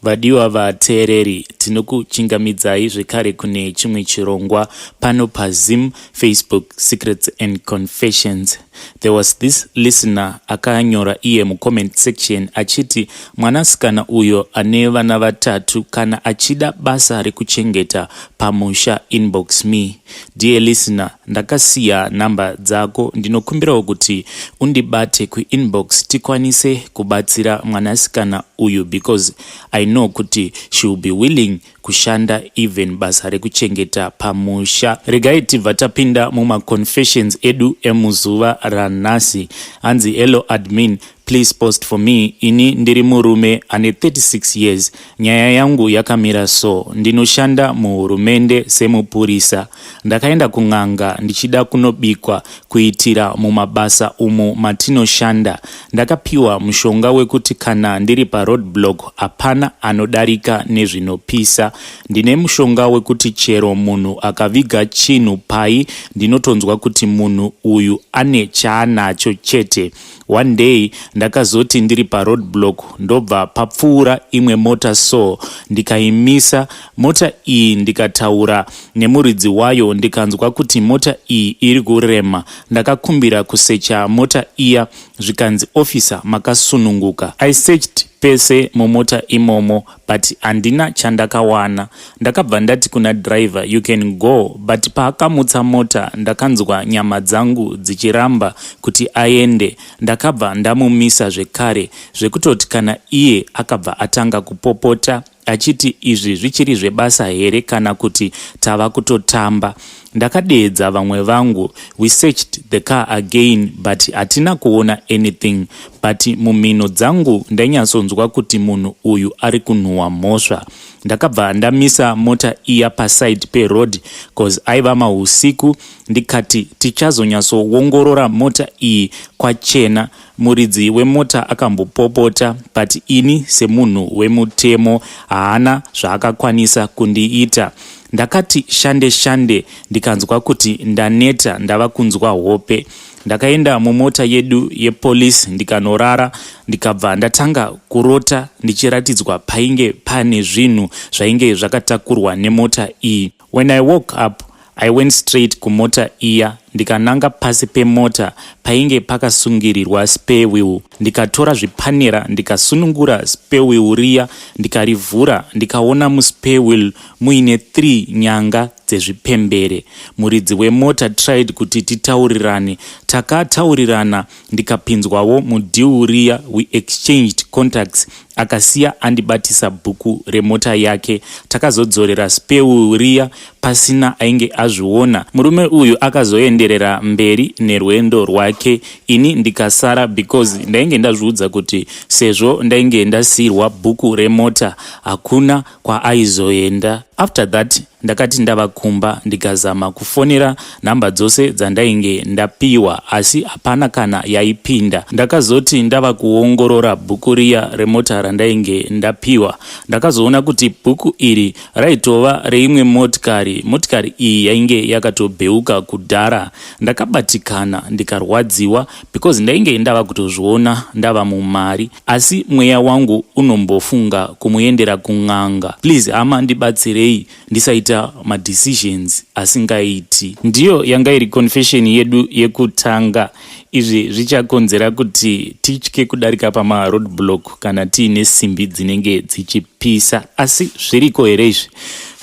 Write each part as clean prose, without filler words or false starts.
Vadiwa vateereri, tinokuchingamidzai zvekare kune chimwe chirongwa pano paZim Facebook Secrets and Confessions. There was this listener akanyora iye mucomment section achiti mwanasikana uyo ane vana vatatu kana achida basa rekuchengeta pamusha inbox me. Dear listener, ndakasiya namba dzako, ndinokumbirawo kuti undibate kuinbox tikwanise kubatsira mwanasikana uyu because I know kuti she will be willing kushanda even basa rekuchengeta pamusha. Regai tibva tapinda mumaconfessions edu emuzuva ranhasi. Hanzi hello admin, please post for me. Ini ndiri murume ane 36 years. Nyaya yangu yakamira so. Ndinoshanda muhurumende semupurisa. Ndakaenda kung'anga ndichida kunobikwa kuitira mumabasa umu matinoshanda. Ndakapiwa mushonga wekuti kana ndiri roadblock apana anodarika nezvinopisa. Ndine mushonga wekuti chero munhu akaviga chinhu pai ndinotonzwa kuti munhu uyu ane chaanacho chete. One day ndakazoti ndiri roadblock ndobva papfuura imwe mota so ndikaimisa mota iyi, ndikataura nemuridzi wayo ndikanzwa kuti mota iyi iri kurema. Ndakakumbira kusecha mota iya zvikanzi officer makasununguka. I searched pese mumota imomo but handina chandakawana. Ndakabva ndati kuna driver you can go, but paakamutsa mota ndakanzwa nyama dzangu dzichiramba kuti aende. Ndakabva ndamumisa zvekare zvekutoti kana iye akabva atanga kupopota achiti izvi zvichiri zvebasa here kana kuti tava kutotamba. Ndakadeedza vamwe vangu. We searched the car again but hatina kuona anything, but mumhino dzangu ndainyatsonzwa kuti munhu uyu ari kunhuhwa mhosva. Ndakabva ndamisa mota iya paside peroad cause aiva mahusiku. Ndikati tichazonyatsoongorora mota iyi kwachena. Muridzi wemota akambopopota but ini semunhu wemutemo haana zvaakakwanisa kundiita. Ndakati shande ndikanzwa kuti ndaneta ndava kunzwa hope. Ndakaenda mumota yedu yepolisi ndikanorara, ndikabva ndatanga kurota ndichiratidzwa painge pane zvinhu zvainge zvakatakurwa nemota iyi. When I woke up, I went straight kumota iya. Ndikananga pasi pemota painge pakasungirirwa spare wheel. Ndikatora zvipanera ndikasunungura spare wheel riya ndikarivhura. Ndikaona muspare wheel muine 3 nyanga dzezvipembere. Muridzi wemota tried kuti titaurirane. Takataurirana ndikapinzwawo mudeal riya. We exchanged contacts. Akasiya andibatisa bhuku remota yake. Takazodzorera spare wheel riya pasina ainge azviona. Murume uyu akazoenderera mberi nerwendo rwake. Ini ndikasara because ndainge ndazviudza kuti sezvo ndainge ndasiyirwa bhuku remota hakuna kwaaizoenda. After that ndakati ndava kumba ndikazama kufonera namba dzose dzandainge ndapiwa asi hapana kana yaipinda. Ndakazoti ndava kuongorora bhuku riya remota randainge ndapiwa. Ndakazoona kuti bhuku iri raitova reimwe motikari. Motikari iyi yainge yakatobheuka kudhara. Ndakabatikana ndikarwadziwa because ndainge ndava kutozviona ndava mumari asi mweya wangu unombofunga kumuendera kung'anga. Please hama ndibatsirei ndisaita madecisions asingaiti. Ndiyo yanga iri confession yedu yekutanga. Izvi zvichakonzera kuti titye kudarika pama roadblock kana tiine simbi dzinenge dzichipisa, asi zviriko here izvi.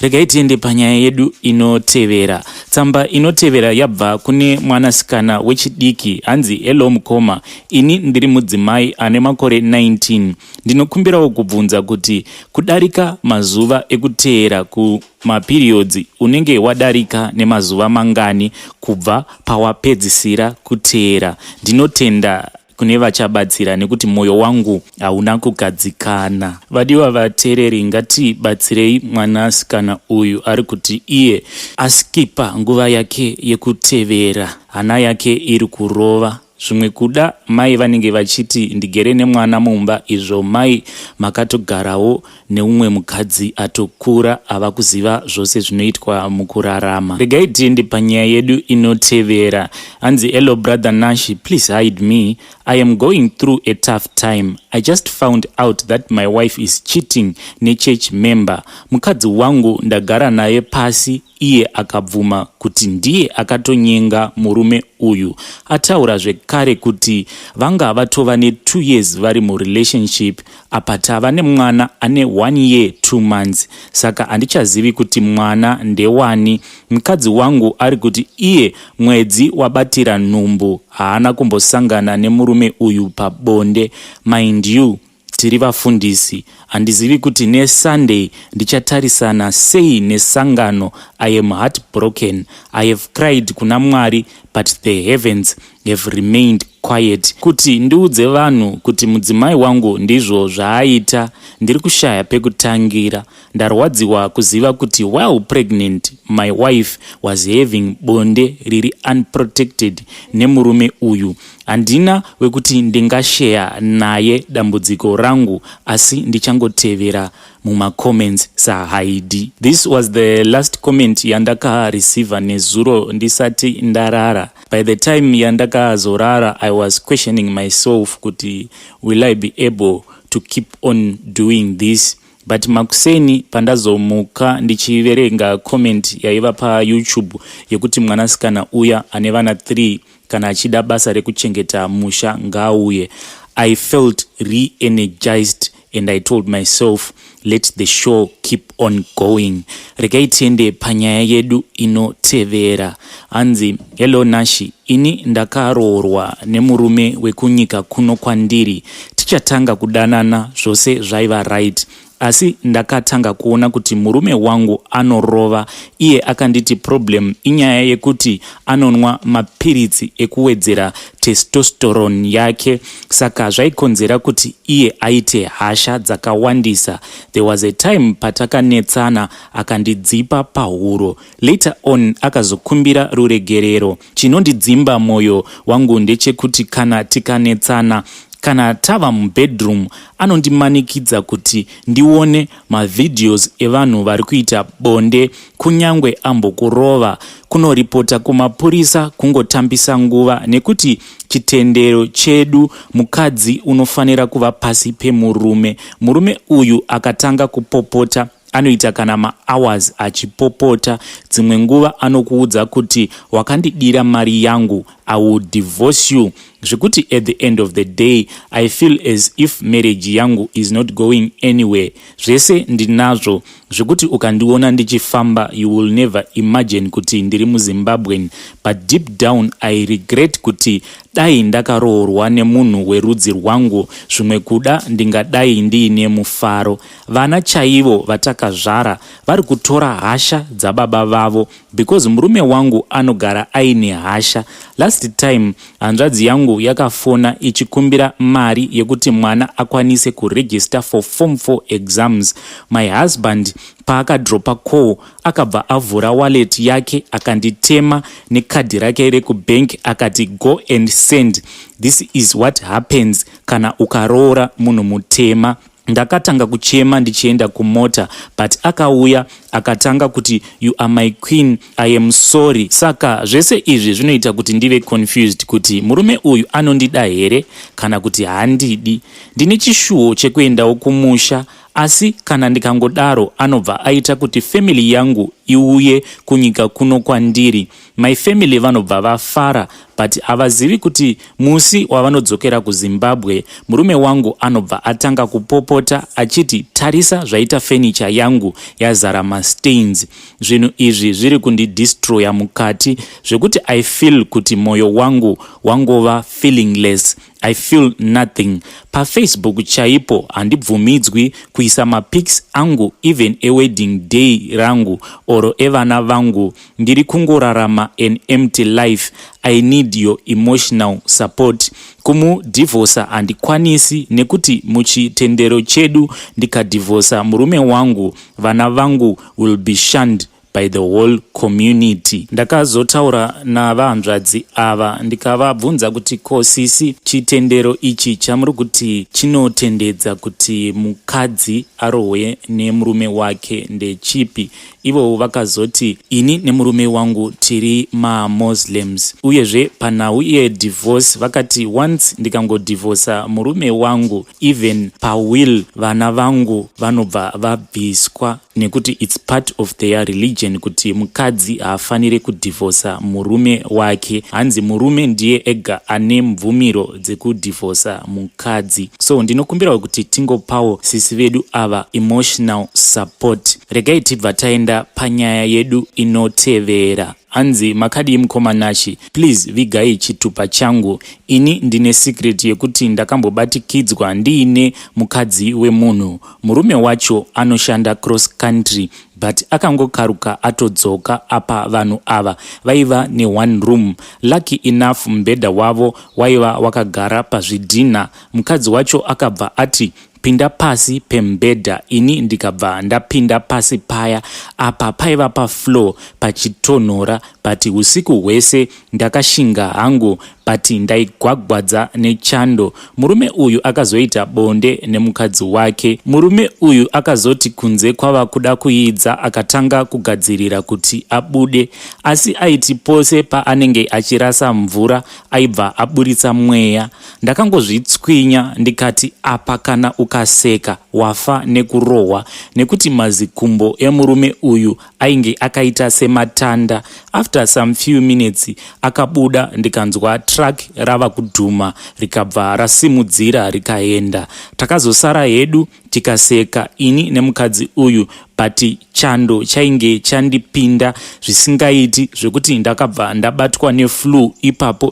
Regai tiende panyaya yedu inotevera. Tsamba inotevera yabva kune mwanasikana wechidiki hanzi hello mukoma, ini ndiri mudzimai ane makore 19. Ndinokumbirawo kubvunza kuti kudarika mazuva ekuteera kumaperiodz unenge wadarika nemazuva mangani kubva pawapedzisira kuteera. Ndinotenda kune vachabatsira nekuti moyo wangu hauna kugadzikana. Vadiwa vateereri, ngatibatsirei mwanasikana uyu ari kuti iye askipa nguva yake yekutevera. Hana yake iri kurova. zvimwe kuda mai vanenge vachiti ndigere nemwana mumba, izvo mai makatogarawo neumwe mukadzi atokura ava kuziva zvose zvinoitwa mukurarama. Regai tiende panyaya yedu inotevera. Hanzi, hello brother Nashi, please hide me. I am going through a tough time. I just found out that my wife is cheating nechurch member. Mukadzi wangu ndagara naye pasi, iye akabvuma kuti ndiye akatonyenga murume uyu. Ataura zvekare kuti vanga vatova ne2 years vari murelationship, apa tava nemwana ane 1 year 2 months. Saka handichazivi kuti mwana ndewani. Mukadzi wangu ari kuti iye mwedzi wabatira nhumbu haana kumbosangana nemurume uyu pabonde. Mind you, tiri vafundisi, handizivi kuti neSunday ndichatarisana sei nesangano. I am heartbroken. I have cried kuna Mwari, but the heavens have remained quiet. Kuti ndiudze vanhu kuti mudzimai wangu ndizvo zvaaita, ndiri kushaya pekutangira. Ndarwadziwa kuziva kuti while pregnant my wife was having bonde riri unprotected nemurume uyu. Handina wekuti ndingashare naye dambudziko rangu, asi ndichangotevera muma-comments sahaidi. This was the last comment yandaka receive nezuro ndisati ndarara. By the time yandaka zorara, I was questioning myself kuti will I be able to keep on doing this? But makuseni pandazomuka ndichiverenga comment yaiva pa YouTube yekuti mwanasikana uya ane vana 3 kana achida basa rekuchengeta musha ngauye. I felt re-energized and I told myself, let the show keep on going. Regai tiende panyaya yedu inotevera. Hanzi, hello Nashi, ini ndakaroorwa nemurume wekunyika kuno kwandiri. Tichatanga kudanana zvose zvaiva right. Asi ndakatanga kuona kuti murume wangu anorova. Iye akanditi problem inyaya yekuti anonwa mapiritsi ekuwedzera testosterone yake. Saka zvaikonzera kuti iye aite hasha dzakawandisa. There was a time patakanetsana akandidzipa pahuro. Later on akazokumbira ruregerero. Chinondidzimba moyo wangu ndechekuti kana tikanetsana, kana tava mubedroom, anondimanikidza kuti ndione mavideos evanhu vari kuita bonde, kunyangwe ambokurova, kunoripota kumapurisa, kungotambisa nguva, nekuti chitendero chedu mukadzi unofanira kuva pasi pemurume. Murume uyu akatanga kupopota, anoita kana ma-hours achipopota. Dzimwe nguva anokuudza kuti wakandidira mari yangu, I will divorce you. Zvekuti at the end of the day, I feel as if marriage yangu is not going anywhere. Zvese ndinazvo, zvekuti ukandiona ndichifamba, you will never imagine kuti ndiri muZimbabwe. But deep down, I regret kuti dai ndakaroorwa nemunhu werudzi rwangu, zvimwe kuda ndingadai ndiine mufaro. Vana chaivo vatakazvara vari kutora hasha dzababa vavo, because murume wangu anogara aine hasha. Last time hanzvadzi yangu yakafona ichikumbira mari yekuti mwana akwanise kuregister for Form 4 exams. My husband paakadropa call akabva avhura wallet yake akanditema nekadhi rake rekubank akati go and send. This is what happens kana ukaroora munhu mutema. Ndakatanga kuchema ndichienda kumota, but akauya akatanga kuti you are my queen, I am sorry. Saka zvese izvi zvinoita kuti ndive confused kuti murume uyu anondida here kana kuti handidi. Ndine chishuwo chekuendawo kumusha, asi kana ndikangodaro anobva aita kuti family yangu iuye kunyika kuno kwandiri. My family vanobva vafara, but havazivi kuti musi wavanodzokera kuZimbabwe, murume wangu anobva atanga kupopota achiti tarisa zvaita furniture yangu yazara mastains. Zvinhu izvi zviri kundidestroya mukati, zvekuti I feel kuti moyo wangu wangova feelingless. I feel nothing. Pa Facebook chaipo handibvumidzwi kuisa mapics angu, even a wedding day rangu oro evana vangu. Ndiri kungorarama an empty life. I need your emotional support. Kumudivosa handikwanisi nekuti muchitendero chedu ndikadivosa murume wangu, vana vangu will be shunned by the whole community. Ndakazotaura navanzvadzi ava ndikavabvunza kuti ko sisi chitendero ichi chamuri kuti chinotendedza kuti mukadzi arohwe nemurume wake ndechipi? Ivo vakazoti ini nemurume wangu tiri maMuslims, uyezve panhau yedivorce vakati once ndikangodhivorsa murume wangu, even pawill vana vangu vanobva vabviswa, nekuti it's part of their religion kuti mukadzi haafaniri kudhivorsa murume wake. Hanzi murume ndiye ega ane mvumiro dzekudhivorsa mukadzi. So ndinokumbira kuti tingopawo sisi vedu ava emotional support. Regai tibva taenda panyaya yedu inotevera. Hanzi makadi mukomanashi, please vigai chitupa changu. Ini ndine secret yekuti ndakambobatikidzwa ndiine mukadzi wemunhu. Murume wacho anoshanda cross country, but akangokaruka atodzoka apa vanhu ava vaiva ne1 room. Lucky enough mbedha wavo waiva wakagara pazvidhina. Mukadzi wacho akabva ati pinda pasi pembedha, ini ndikabva ndapinda pasi paya. Apa paiva pafloor pachitonhora, but usiku hwese ndakashinga hangu, but ndaigwagwadza nechando. Murume uyu akazoita bonde nemukadzi wake. Murume uyu akazoti kunze kwava kuda kuidza akatanga kugadzirira kuti abude, asi aiti pose paanenge achirasa mvura aibva aburitsa mweya. Ndakangozvitswinya ndikati apa kana ukaseka wafa nekurohwa, nekuti mazikumbo emurume uyu ainge akaita sematanda. After some few minutes akabuda, ndikanzwa truck rava kudhuma rikabva rasimudzira rikaenda. Takazosara hedu tikaseka ini nemukadzi uyu, but chando chainge chandipinda zvisingaiti zvekuti ndakabva ndabatwa neflu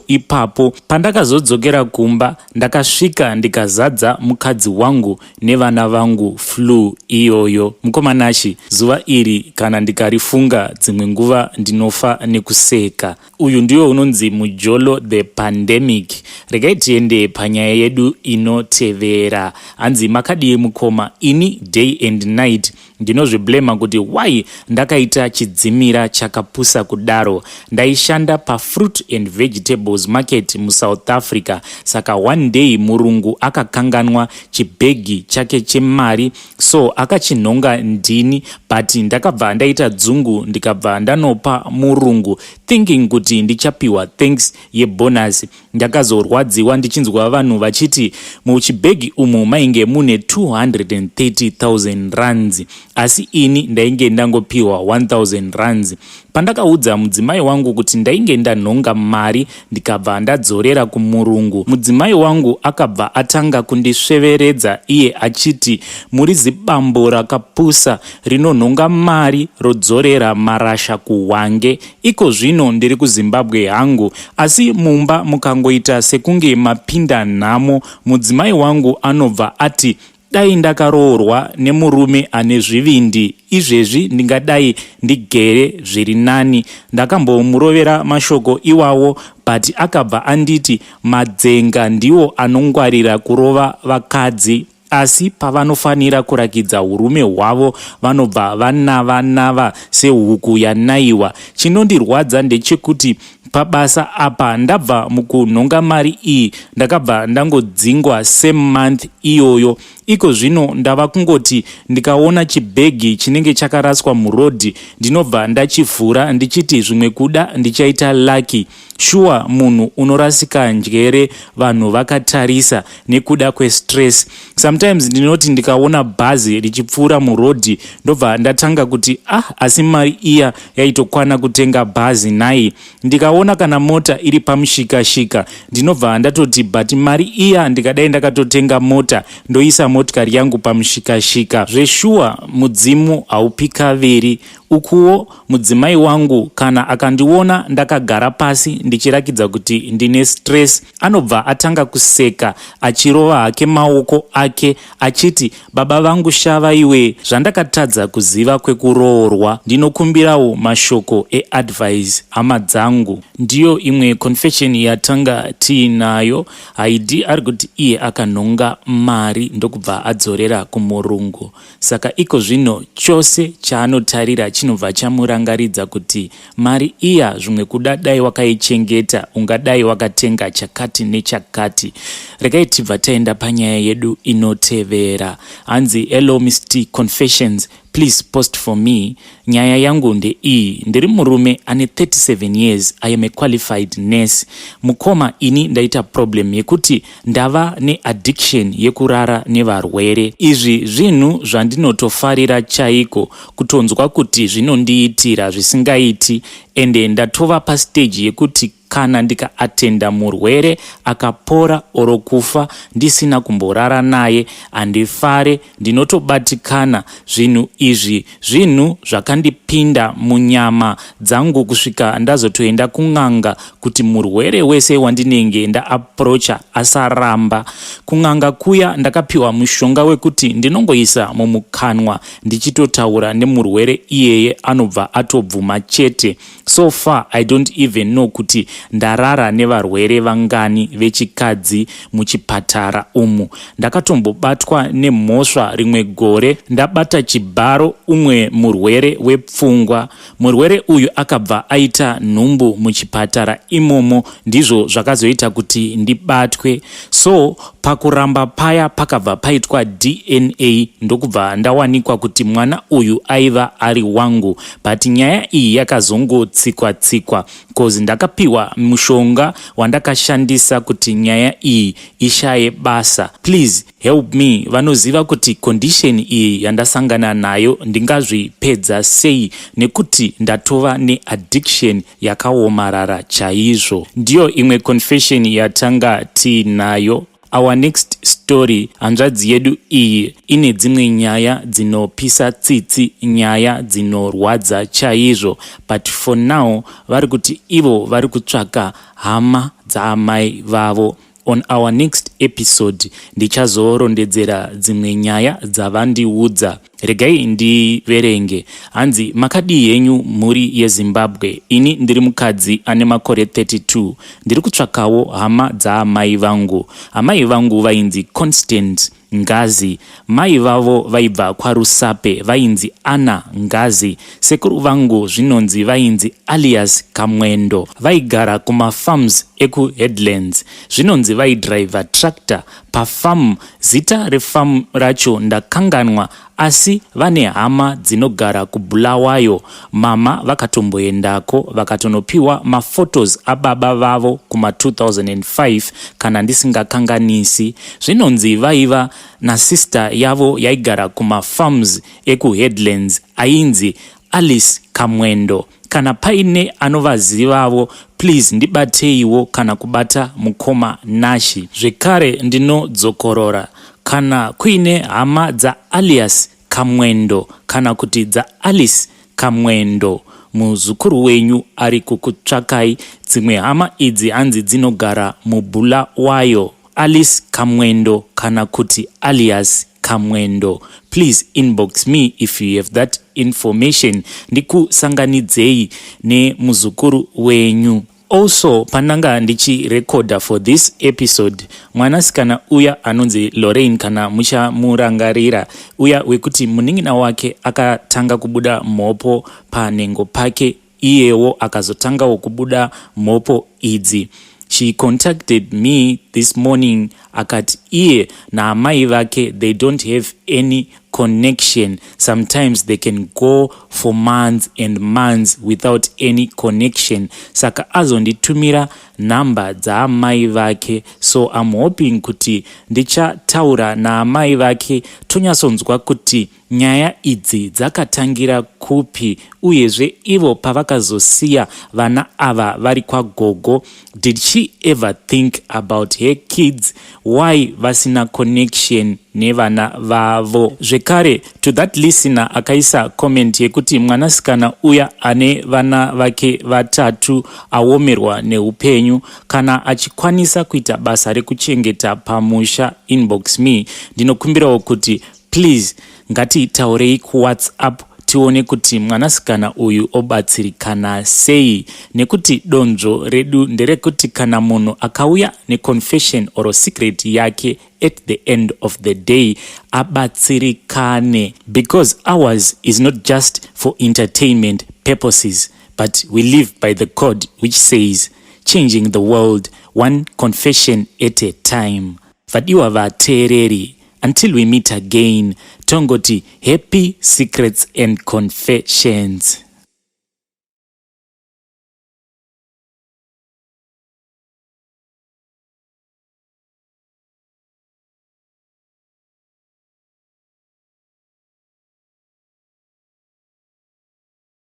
ipapo. Pandakazodzokera kumba ndakasvika ndikazadza mukadzi wangu nevana vangu flu iyoyo. Mukomanashi, zuva iri kana ndikarifunga dzimwe nguva ndinofa nekuseka. Uyu ndiyo unonzi mujolo the pandemic. Regai tiende panyaya yedu inotevera. Hanzi makadi mukoma, ini day and night ndinozviblema kuti why ndakaita chidzimira chakapusa kudaro. Ndaishanda pafruit and vegetables market muSouth Africa, saka one day murungu akakanganwa chibhegi chake chemari, so akachinhonga ndini, but ndakabva ndaita dzungu ndikabva ndanopa murungu thinking kuti ndichapiwa thanks yebonus. Ndakazorwadziwa ndichinzwa vanhu vachiti muchibhegi umu mainge mune 230,000 rands, asi ini ndainge ndangopiwa 1,000 rands. Pandakaudza mudzimai wangu kuti ndainge ndanhonga mari ndikabva ndadzorera kumurungu, mudzimai wangu akabva atanga kundisveveredza iye achiti muri zibambo rakapusa rinonhonga mari rodzorera marasha kuhwange. Iko zvino ndiri kuZimbabwe hangu, asi mumba mukangoita sekunge mapinda nhamo. Mudzimai wangu anobva ati dai ndakaroorwa nemurume ane zvivindi izvezvi ndingadai ndigere zviri nani. Ndakambomurovera mashoko iwawo, but akabva anditi madzenga ndiwo anongwarira kurova vakadzi, asi pavanofanira kurakidza urume hwavo vanobva vanava sehuku yanaiwa. Chinondirwadza ndechekuti pabasa apa ndabva mukunhonga mari iyi ndakabva ndangodzingwa same month iyoyo. Iko zvino ndava kungoti ndikaona chibhegi chinenge chakaraswa murodhi ndinobva ndachivhura ndichiti zvimwe kuda ndichaita lucky. Shuwa munhu unorasika njere vanhu vakatarisa nekuda kwestress. Sometimes ndinoti ndikaona bhazi richipfuura murodhi ndobva ndatanga kuti asi mari iya yaitokwana kutenga bhazi nai. Ndikaona kana mota iri pamushikashika ndinobva ndatoti but mari iya ndikadai ndakatotenga mota ndoisa motikari yangu pamushikashika. Zveshuwa mudzimu haupi kaviri. Ukuwo mudzimai wangu kana akandiona ndakagara pasi ndichirakidza kuti ndine stress, anobva atanga kuseka achirova hake maoko ake achiti baba vangu shava iwe, zvandakatadza kuziva kwekuroorwa. Ndinokumbirawo mashoko eadvice hama dzangu. Ndiyo imwe confession yatanga tiinayo. Haidi ari kuti iye akanhonga mari ndokubva akabva adzorera kumurungu. Saka iko zvino chose chaanotarira chinobva chamurangaridza kuti mari iya zvimwe kuda dai wakaichengeta ungadai wakatenga chakati nechakati. Regai tibva taenda panyaya yedu inotevera. Hanzi hello Mr. Confessions, please post for me. Nyaya yangu nde iyi. Ndiri murume ane 37 years. I am a qualified nurse. Mukoma ini ndaita problem yekuti ndava neaddiction yekurara nevarwere. Izvi zvinhu zvandinotofarira chaiko kutonzwa kuti zvinondiitira zvisingaiti, ende ndatova pastage yekuti kana ndikaatenda murwere akapora oro kufa ndisina kumborara naye handifare, ndinotobatikana. Zvinhu izvi zvinhu zvakandipinda munyama dzangu kusvika ndazotoenda kun'anga kuti murwere wese wandinenge ndaapproacha asaramba. Kun'anga kuya ndakapiwa mushonga wekuti ndinongoisa mumukanwa ndichitotaura nemurwere iyeye anobva atobvuma chete. So far I don't even know kuti ndarara nevarwere vangani vechikadzi muchipatara umu. Ndakatombobatwa nemhosva rimwe gore ndabata chibharo umwe murwere wepfungwa. Murwere uyu akabva aita nhumbu muchipatara imomo, ndizvo zvakazoita kuti ndibatwe. So pakuramba paya pakabva paitwa DNA ndokubva ndawanikwa kuti mwana uyu aiva ari wangu, but nyaya iyi yakazongotsikwa cause ndakapiwa mushonga wandakashandisa kuti nyaya iyi ishaye basa. Please help me. Vanoziva kuti condition iyi yandasangana nayo ndingazvipedza sei, nekuti ndatova neaddiction yakaomarara chaizvo. Ndiyo imwe confession yatanga tiinayo. Our next story, hanzvadzi yedu iyi ine dzimwe nyaya dzinopisa tsitsi, nyaya dzinorwadza chaizvo, but for now vari kuti ivo vari kutsvaka hama dzaamai vavo. On our next episode ndichazorondedzera dzimwe nyaya dzavandiudza. Regai ndiverenge. Hanzi makadii henyu mhuri yeZimbabwe? Ini ndiri mukadzi ane makore 32. Ndiri kutsvakawo hama dzaamai vangu. Amai vangu vainzi Constant Ngazi, mai vavo vaibva kwaRusape vainzi Ana Ngazi, sekuru vangu zvinonzi vainzi alias Kamwendo, vaigara kumafarms ekuHeadlands, zvinonzi vaidriva tractor pafamu. Zita refamu racho ndakanganwa, asi vane hama dzinogara kuBulawayo. Mama vakatomboendako vakatonopiwa maphotos ababa vavo kuma 2005 kana ndisingakanganisi. Zvinonzi vaiva nasister yavo yaigara kumafarms ekuHeadlands ainzi Alice Kamwendo. Kana paine anovazivavo, please ndibateiwo kana kubata mukoma Nashi. Zvekare ndinodzokorora, kana kuine hama dzaalias Kamwendo kana kuti dzaAlice Kamwendo, muzukuru wenyu ari kukutsvakai. Dzimwe hama idzi hanzi dzinogara muBulawayo, Alice Kamwendo kana kuti alias Kamwendo. Please inbox me if you have that information. Ndikusanganidzei nemuzukuru wenyu. Also, pananga ndichirekoda for this episode, mwanasikana uya anonzi Lorraine kana muchamurangarira, uya wekuti muning'ina wake akatanga kubuda mhopo panhengo pake, iyewo akazotangawo kubuda mhopo idzi. She contacted me this morning akati iye naamai vake they don't have any connection. Sometimes they can go for months and months without any connection. Saka azonditumira namba dzaamai vake, so I'm hoping kuti ndichataura naamai vake tonyasonzwa kuti nyaya idzi dzakatangira kupi, uyezve ivo pavakazosiya vana ava vari kwagogo, did she ever think about her kids? Why vasina connection nevana vavo? Zvekare, to that listener akaisa comment yekuti mwanasikana uya ane vana vake vatatu awomerwa neupenyu, kana achikwanisa kuita basa rekuchengeta pamusha, inbox me. Ndinokumbirawo kuti please ngatiitaurei kuWhatsApp tione kuti mwanasikana uyu obatsirikana sei, nekuti donzvo redu nderekuti kana munhu akauya neconfession or secret yake at the end of the day abatsirikane, because ours is not just for entertainment purposes, but we live by the code which says changing the world one confession at a time. Vadiwa vateereri, until we meet again, tongoti happy secrets and confessions.